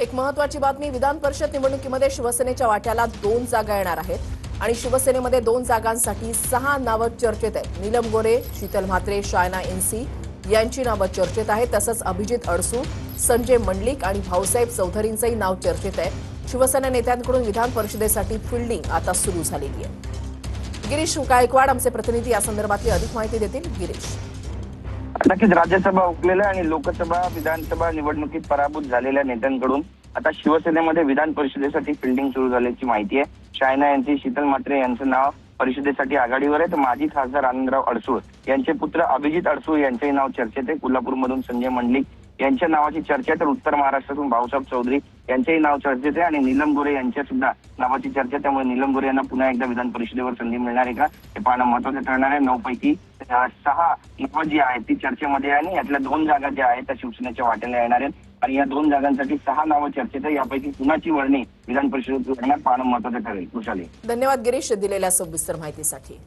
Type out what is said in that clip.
एक महत्त्वाची बातमी, विधान परिषद निवडणुकीमध्ये शिवसेनेच्या वाट्याला 2 जागा येणार आहेत आणि शिवसेनेमध्ये 2 जागांसाठी 6 नावं चर्चेत आहेत। नीलम गोरे, शीतल म्हात्रे, शायना इन्सी यांची नावं चर्चेत आहेत। तसंच अभिजित अडसूळ, संजय मंडलिक आणि भाऊसाहेब चौधरींचंही नाव चर्चेत आहे। शिवसेना नेत्यांकडून विधान परिषदेसाठी फिल्डिंग आता सुरू झालेली आहे। गिरीश गायकवाड आमचे प्रतिनिधी या संदर्भातली अधिक माहिती देतील। गिरीश, नक्कीच राज्यसभा हुकलेल्या आणि लोकसभा विधानसभा निवडणुकीत पराभूत झालेल्या नेत्यांकडून आता शिवसेनेमध्ये विधान परिषदेसाठी फिल्डिंग सुरू झाल्याची माहिती आहे। शायना यांची, शीतल म्हात्रे यांचं नाव परिषदेसाठी आघाडीवर आहे, तर माजी खासदार आनंदराव अडसूळ यांचे पुत्र अभिजित अडसूळ यांचेही नाव चर्चेत आहे। कोल्हापूरमधून संजय मंडलिक यांच्या नावाची चर्चा आहे, तर उत्तर महाराष्ट्रातून भाऊसाहेब चौधरी यांचेही नाव चर्चेत आहे आणि नीलम गोरे यांच्या सुद्धा नावाची चर्चा, त्यामुळे नीलम गोरे यांना पुन्हा एकदा विधान परिषदेवर संधी मिळणार आहे का हे पाहणं महत्त्वाचं ठरणार आहे। 9 पैकी 6 नावं जी आहेत ती चर्चेमध्ये आहे आणि यातल्या 2 जागा ज्या आहेत त्या शिवसेनेच्या वाट्याला येणार आहेत आणि या 2 जागांसाठी 6 नावं चर्चेत आहे। यापैकी कुणाची वर्णी विधान परिषदेत पाहणं महत्त्वाचं ठरेल। खुशाली, धन्यवाद गिरीश दिलेल्या सविस्तर माहितीसाठी।